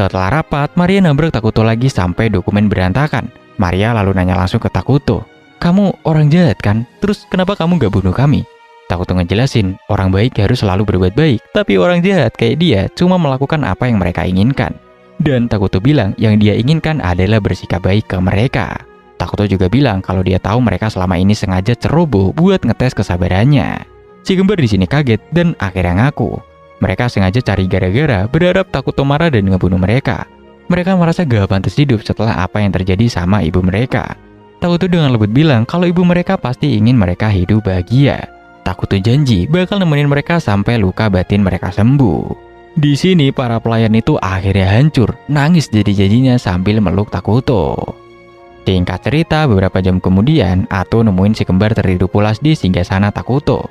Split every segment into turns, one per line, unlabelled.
Setelah rapat, Maria nabrak Takuto lagi sampai dokumen berantakan. Maria lalu nanya langsung ke Takuto, "Kamu orang jahat kan? Terus kenapa kamu gak bunuh kami?" Takuto ngejelasin, orang baik harus selalu berbuat baik, tapi orang jahat kayak dia cuma melakukan apa yang mereka inginkan. Dan Takuto bilang yang dia inginkan adalah bersikap baik ke mereka. Takuto juga bilang kalau dia tahu mereka selama ini sengaja ceroboh buat ngetes kesabarannya. Si kembar di sini kaget dan akhirnya ngaku. Mereka sengaja cari gara-gara, berharap Takuto marah dan ngebunuh mereka. Mereka merasa gak pantas hidup setelah apa yang terjadi sama ibu mereka. Takuto dengan lembut bilang kalau ibu mereka pasti ingin mereka hidup bahagia. Takuto janji bakal nemenin mereka sampai luka batin mereka sembuh. Di sini para pelayan itu akhirnya hancur, nangis jadi-jadinya sambil meluk Takuto. Singkat cerita, beberapa jam kemudian, Ato nemuin si kembar tertidur pulas di singgasana Takuto.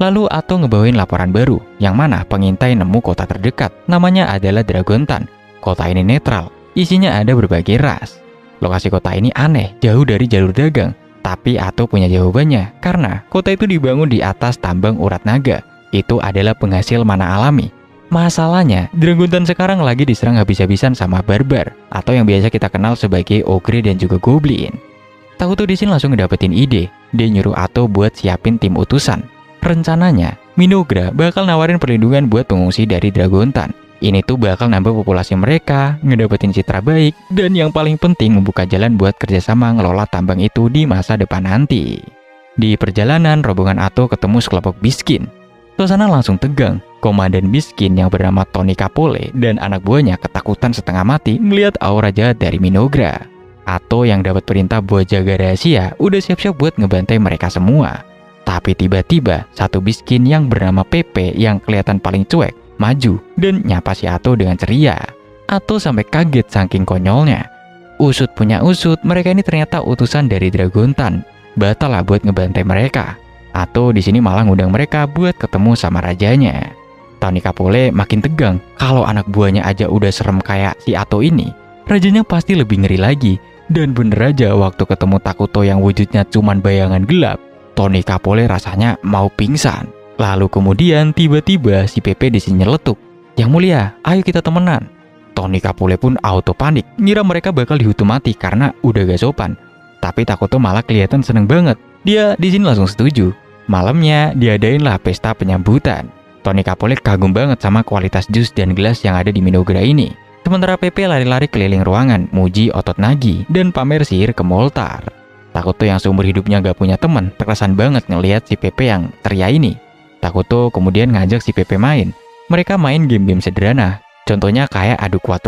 Lalu Ato ngebawain laporan baru, yang mana pengintai nemu kota terdekat, namanya adalah Dragontan. Kota ini netral, isinya ada berbagai ras. Lokasi kota ini aneh, jauh dari jalur dagang. Tapi Ato punya jawabannya, karena kota itu dibangun di atas tambang urat naga. Itu adalah penghasil mana alami. Masalahnya, Dragontan sekarang lagi diserang habis-habisan sama barbar, atau yang biasa kita kenal sebagai ogre dan juga goblin. Takuto di sini langsung ngedapetin ide, dia nyuruh Ato buat siapin tim utusan. Rencananya, Minogra bakal nawarin perlindungan buat pengungsi dari Dragontan. Ini tuh bakal nambah populasi mereka, ngedapetin citra baik, dan yang paling penting membuka jalan buat kerjasama ngelola tambang itu di masa depan nanti. Di perjalanan, rombongan Ato ketemu sekelompok miskin. Suasana langsung tegang. Komandan miskin yang bernama Tony Capole dan anak buahnya ketakutan setengah mati melihat aura jahat dari Minogra. Ato yang dapat perintah buat jaga rahasia udah siap-siap buat ngebantai mereka semua. Tapi tiba-tiba satu miskin yang bernama Pepe yang kelihatan paling cuek maju dan nyapa si Ato dengan ceria. Ato sampai kaget saking konyolnya. Usut punya usut, mereka ini ternyata utusan dari Dragontan. Batal lah buat ngebantai mereka. Ato di sini malah ngundang mereka buat ketemu sama rajanya. Tony Capole makin tegang. Kalau anak buahnya aja udah serem kayak si Ato ini, rajanya pasti lebih ngeri lagi. Dan bener aja waktu ketemu Takuto yang wujudnya cuman bayangan gelap, Tony Capole rasanya mau pingsan. Lalu kemudian tiba-tiba si Pepe di sini nyeletuk, "Yang mulia, ayo kita temenan." Tony Capole pun auto panik, ngira mereka bakal dihukum mati karena udah gak sopan. Tapi Takuto malah kelihatan seneng banget. Dia di sini langsung setuju. Malamnya diadain lah pesta penyambutan. Tony Capole kagum banget sama kualitas jus dan gelas yang ada di Minogra ini. Sementara Pepe lari-lari keliling ruangan, muji otot Nagi dan pamer sihir ke Moltar. Takuto yang seumur hidupnya gak punya teman, terkesan banget ngelihat si Pepe yang ceria ini. Takuto kemudian ngajak si Pepe main. Mereka main game-game sederhana, contohnya kayak adu kuat